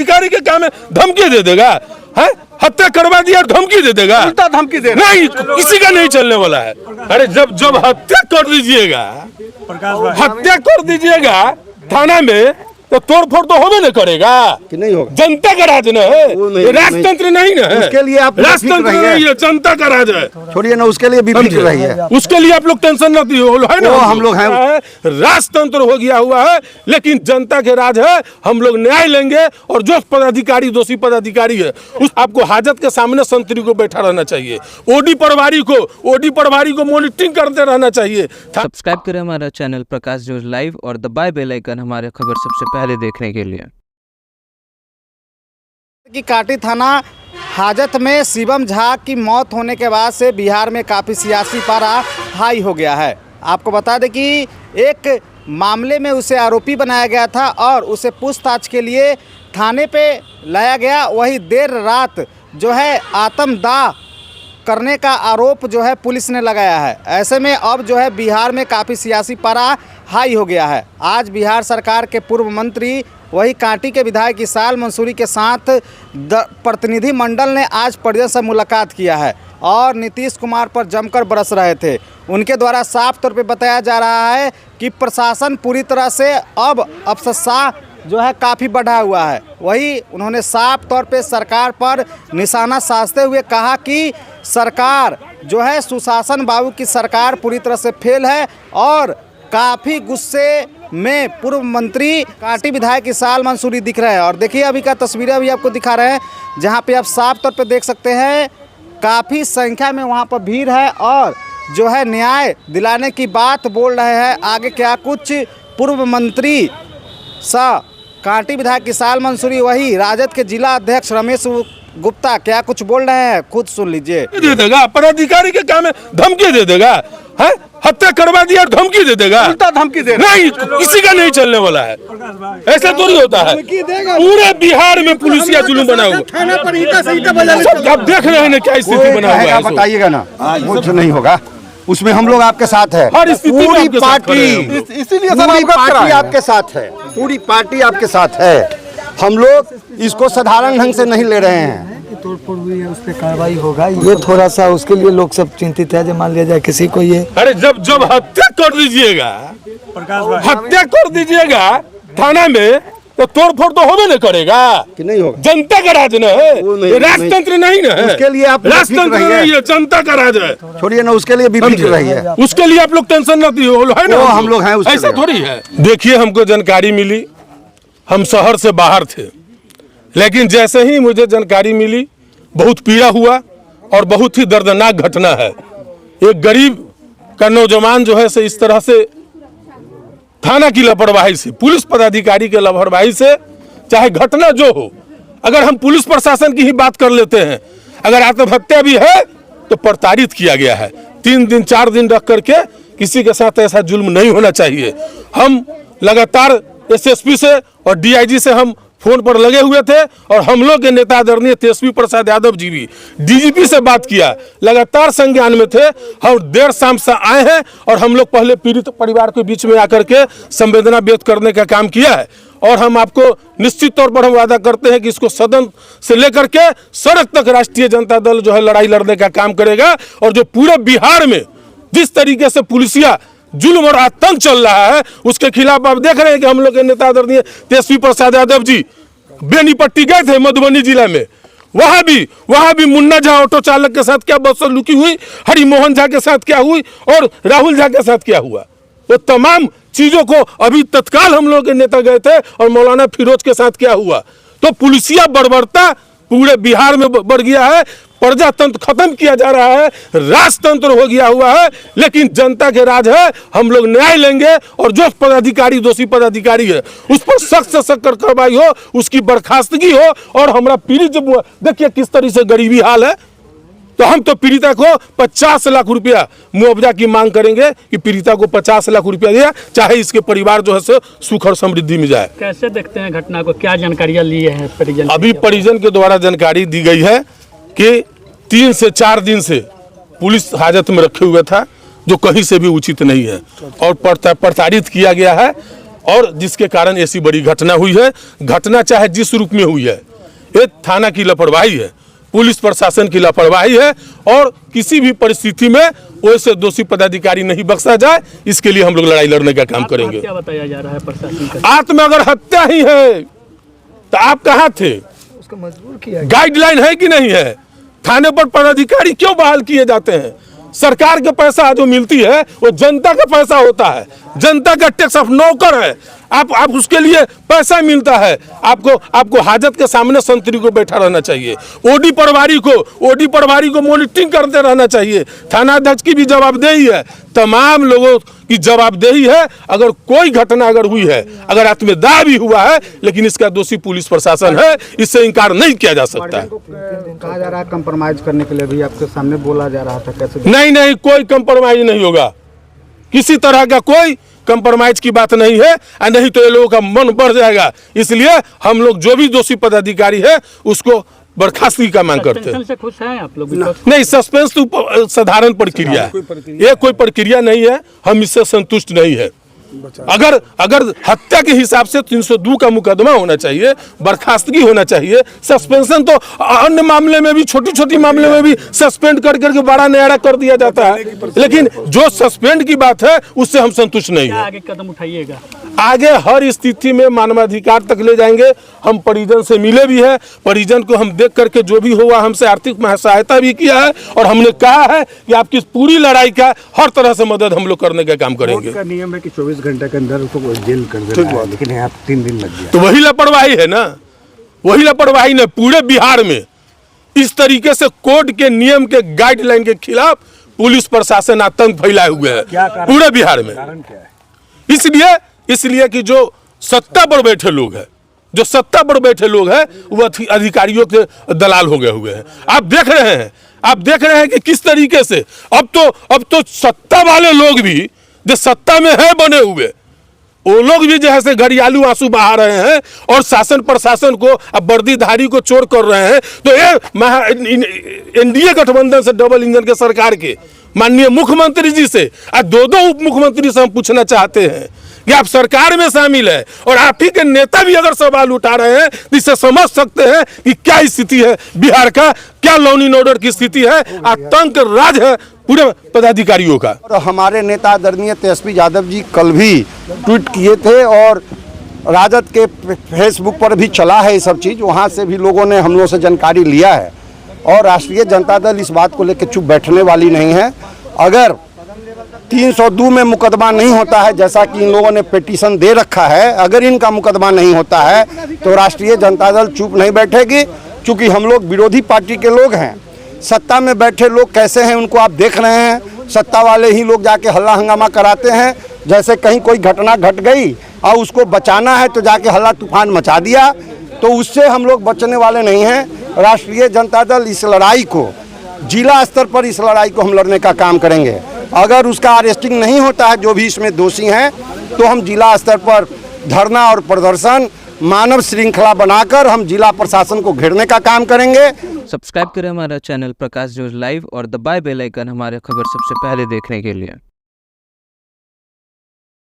पदाधिकारी के काम में धमकी दे देगा? है हत्या करवा दिया और धमकी दे देगा? धमकी दे नहीं, किसी का नहीं चलने वाला है। अरे जब हत्या कर दीजिएगा, हत्या कर दीजिएगा थाना में, तो तोड़ फोड़ तो होबे न करेगा कि नहीं होगा? जनता का राज न है, राजतंत्र नहीं ना है। उसके लिए आप राजतंत्र नहीं है, जनता का राज है। छोड़िए ना, उसके लिए भी फिक्र रही है। उसके लिए आप लोग टेंशन न है ना, हम लोग हैं। राजतंत्र हो गया हुआ है, लेकिन जनता के राज है। हम लोग न्याय लेंगे और जो पदाधिकारी दोषी पदाधिकारी है उस आपको हाजत के सामने संतरी को बैठा रहना चाहिए। ओडी प्रभारी को मॉनिटरिंग करते रहना चाहिए। सब्सक्राइब करें हमारा चैनल प्रकाश न्यूज लाइव और दबाए बेल आइकन हमारे खबर सबसे पहले देखने के लिए। कि काटी थाना हाजत में शिवम झा की मौत होने के बाद से बिहार में काफ़ी सियासी पारा हाई हो गया है। आपको बता दें कि एक मामले में उसे आरोपी बनाया गया था और उसे पूछताछ के लिए थाने पे लाया गया। वही देर रात जो है आत्मदाह करने का आरोप जो है पुलिस ने लगाया है। ऐसे में अब जो है बिहार में काफ़ी सियासी पारा हाई हो गया है। आज बिहार सरकार के पूर्व मंत्री वही कांटी के विधायक इसाल मंसूरी के साथ प्रतिनिधि मंडल ने आज परिजन से मुलाकात किया है और नीतीश कुमार पर जमकर बरस रहे थे। उनके द्वारा साफ तौर पे बताया जा रहा है कि प्रशासन पूरी तरह से अब अफसरशाह जो है काफ़ी बढ़ा हुआ है। वही उन्होंने साफ तौर पे सरकार पर निशाना साधते हुए कहा कि सरकार जो है सुशासन बाबू की सरकार पूरी तरह से फेल है और काफ़ी गुस्से में पूर्व मंत्री कांटी विधायक इसाल मंसूरी दिख रहे हैं। और देखिए अभी का तस्वीरें भी आपको दिखा रहे हैं, जहां पे आप साफ तौर पे देख सकते हैं काफ़ी संख्या में वहां पर भीड़ है और जो है न्याय दिलाने की बात बोल रहे हैं। आगे क्या कुछ पूर्व मंत्री कांटी विधायक इसाल मंसूरी वही राजद के जिला अध्यक्ष रमेश गुप्ता क्या कुछ बोल रहे हैं, खुद सुन लीजिए। दे देगा पदाधिकारी के काम में धमकी दे देगा? है हत्या करवा दिया और धमकी दे देगा? धमकी दे नहीं, किसी का नहीं चलने वाला है। ऐसा थोड़ी होता है। पूरे बिहार में पुलिसिया जुलूम बना हुआ। आप देख रहे हैं क्या स्थिति बना हुआ है? बताइएगा ना, कुछ नहीं होगा, उसमें हम लोग आपके साथ है। पूरी पार्टी, इसीलिए पार्टी आपके साथ है, पूरी पार्टी आपके साथ है। हम लोग इसको साधारण ढंग से नहीं ले रहे हैं। तोड़फोड़ हुई है, उस पर कार्रवाई होगा। ये थोड़ा सा उसके लिए लोग सब चिंतित है, जो मान लिया जाए किसी को ये। अरे जब हत्या कर दीजिएगा थाना में, तो तोड़ फोड़ तो होबे न करेगा कि नहीं होगा? जनता का राज न है, राजतंत्र नहीं ना है। उसके लिए आप राजतंत्र नहीं है, जनता का राज है। छोड़िए ना, उसके लिए भी फिक्र रही है। उसके लिए आप लोग टेंशन न है ना, हम लोग हैं। ऐसा थोड़ी है। देखिए हमको जानकारी मिली, हम शहर से बाहर थे, लेकिन जैसे ही मुझे जानकारी मिली बहुत पीड़ा हुआ और बहुत ही दर्दनाक घटना है। एक गरीब का नौजवान जो है से इस तरह से थाना की लापरवाही से, पुलिस पदाधिकारी के लापरवाही से, चाहे घटना जो हो, अगर हम पुलिस प्रशासन की ही बात कर लेते हैं, अगर आत्महत्या भी है तो प्रताड़ित किया गया है। 3 दिन 4 दिन रख करके किसी के साथ ऐसा जुल्म नहीं होना चाहिए। हम लगातार एसएसपी से और डीआईजी से हम फोन पर लगे हुए थे और हम लोग के नेता आदरणीय तेजस्वी प्रसाद यादव जी भी डीजीपी से बात किया, लगातार संज्ञान में थे। हम देर शाम से आए हैं और हम लोग पहले पीड़ित परिवार के बीच में आकर के संवेदना व्यक्त करने का काम किया है और हम आपको निश्चित तौर पर हम वादा करते हैं कि इसको सदन से लेकर के सड़क तक राष्ट्रीय जनता दल जो है लड़ाई लड़ने का काम करेगा। और जो पूरे बिहार में जिस तरीके से पुलिसिया जुल्म और आतंक चल रहा है, उसके खिलाफ आप देख रहे हैं कि हम लोग के नेता आदरणीय तेजस्वी प्रसाद यादव जी बेनीपट्टी गए थे मधुबनी जिला में। वहां भी मुन्ना झा ऑटो चालक के साथ क्या बदसलूकी हुई, हरिमोहन झा के साथ क्या हुई और राहुल झा के साथ क्या हुआ, वो तमाम चीजों को अभी तत्काल हम लोग के नेता गए थे। और मौलाना फिरोज के साथ क्या हुआ, तो पुलिसिया बर्बरता पूरे बिहार में बढ़ गया है। प्रजातंत्र खत्म किया जा रहा है, राजतंत्र हो गया हुआ है, लेकिन जनता के राज है। हम लोग न्याय लेंगे और जो पदाधिकारी दोषी पदाधिकारी है उस पर सख्त से सख्त कार्रवाई हो, उसकी बर्खास्तगी हो। और हमारा पीड़ित जब देखिए किस तरह से गरीबी हाल है, तो हम तो पीड़िता को 50 लाख रुपया मुआवजा की मांग करेंगे कि पीड़िता को 50 लाख रुपया दिया, चाहे इसके परिवार जो है सो सुख और समृद्धि में जाए। कैसे देखते हैं घटना को, क्या जानकारियां ली है परिजन? अभी परिजन के द्वारा जानकारी दी गई है कि 3 से 4 दिन से पुलिस हाजत में रखे हुए था, जो कहीं से भी उचित नहीं है और प्रताड़ित किया गया है। और जिसके कारण ऐसी बड़ी घटना हुई है। घटना चाहे जिस रूप में हुई है, ये थाना की लापरवाही है, पुलिस प्रशासन की लापरवाही है और किसी भी परिस्थिति में वैसे दोषी पदाधिकारी नहीं बख्शा जाए, इसके लिए हम लोग लड़ाई लड़ने का काम करेंगे। क्या बताया जा रहा है प्रशासन का? आत्म अगर हत्या ही है तो आप कहाँ थे? उसको मजबूर किया। गाइडलाइन है कि नहीं है? थाने पर पदाधिकारी क्यों बहाल किए जाते हैं? सरकार के पैसा जो मिलती है वो जनता का पैसा होता है, जनता का टैक्स ऑफ नौकर है। आप उसके लिए पैसा मिलता है। आपको हाजत के सामने संतरी को बैठा रहना चाहिए, ओडी पटवारी को मॉनिटरिंग करते रहना चाहिए। थानाध्यक्ष की भी जवाबदेही है, तमाम लोगों की जवाबदेही है। अगर कोई घटना अगर हुई है, अगर आत्मदाह भी हुआ है, लेकिन इसका दोषी पुलिस प्रशासन है, इससे इनकार नहीं किया जा सकता है। कहा जा रहा है कंप्रोमाइज करने के लिए भी आपके सामने बोला जा रहा था, कैसे? नहीं, कोई कंप्रोमाइज नहीं होगा, किसी तरह का कोई कंप्रोमाइज की बात नहीं है, और नहीं तो ये लोगों का मन बढ़ जाएगा। इसलिए हम लोग जो भी दोषी पदाधिकारी है उसको बर्खास्तगी का मांग करते हैं। से खुश हैं आप लोग? नहीं, सस्पेंस तो साधारण प्रक्रिया है, ये कोई प्रक्रिया नहीं है, हम इससे संतुष्ट नहीं है। अगर हत्या के हिसाब से 302 का मुकदमा होना चाहिए, बर्खास्तगी होना चाहिए। सस्पेंशन तो अन्य मामले में भी, छोटी मामले में भी सस्पेंड करके बड़ा न्यारा कर दिया जाता है, लेकिन जो सस्पेंड की बात है उससे हम संतुष्ट नहीं है। आगे कदम उठाइएगा? आगे हर स्थिति में मानवाधिकार तक ले जाएंगे। हम परिजन से मिले भी है, परिजन को हम देख करके जो भी हुआ हमसे आर्थिक सहायता भी किया है, और हमने कहा है कि आपकी पूरी लड़ाई का हर तरह से मदद हम लोग करने का काम करेंगे। का नियम है कि 24 घंटे के अंदर उसको जेल कर देना है, लेकिन यहाँ 3 दिन लग गया। तो वही लापरवाही है ना, वही लापरवाही ने पूरे बिहार में इस तरीके से कोर्ट के नियम के गाइडलाइन के खिलाफ पुलिस प्रशासन आतंक फैलाए हुए है पूरे बिहार में। कारण क्या है? इसलिए कि जो सत्ता पर बैठे लोग हैं, वो अधिकारियों के दलाल हो गए हुए हैं। आप देख रहे हैं कि किस तरीके से अब तो सत्ता वाले लोग भी जो सत्ता में है बने हुए, वो लोग भी जो है से घड़ियालू आंसू बहा रहे हैं और शासन प्रशासन को, अब वर्दीधारी को चोर कर रहे हैं। तो ये एनडीए गठबंधन से डबल इंजन के सरकार के माननीय मुख्यमंत्री जी से और 2 उप मुख्यमंत्री से हम पूछना चाहते हैं कि आप सरकार में शामिल है और आप ही के नेता भी अगर सवाल उठा रहे हैं तो इससे समझ सकते हैं कि क्या स्थिति है बिहार का, क्या लॉ एंड ऑर्डर की स्थिति है, आतंक राज है पूरे पदाधिकारियों का। और हमारे नेता आदरणीय तेजस्वी यादव जी कल भी ट्वीट किए थे और राजद के फेसबुक पर भी चला है ये सब चीज़, वहाँ से भी लोगों ने हम लोगों से जानकारी लिया है। और राष्ट्रीय जनता दल इस बात को लेकर चुप बैठने वाली नहीं है। अगर 302 में मुकदमा नहीं होता है, जैसा कि इन लोगों ने पिटीशन दे रखा है, अगर इनका मुकदमा नहीं होता है तो राष्ट्रीय जनता दल चुप नहीं बैठेगी, क्योंकि हम लोग विरोधी पार्टी के लोग हैं। सत्ता में बैठे लोग कैसे हैं उनको आप देख रहे हैं, सत्ता वाले ही लोग जाके हल्ला हंगामा कराते हैं। जैसे कहीं कोई घटना घट गई और उसको बचाना है तो जाके हल्ला तूफान मचा दिया, तो उससे हम लोग बचने वाले नहीं हैं। राष्ट्रीय जनता दल इस लड़ाई को, जिला स्तर पर इस लड़ाई को हम लड़ने का काम करेंगे। अगर उसका अरेस्टिंग नहीं होता है जो भी इसमें दोषी हैं, तो हम जिला स्तर पर धरना और प्रदर्शन, मानव श्रृंखला बनाकर हम जिला प्रशासन को घेरने का काम करेंगे। सब्सक्राइब करें हमारा चैनल प्रकाश न्यूज लाइव और दबाए बेल आइकन हमारे खबर सबसे पहले देखने के लिए।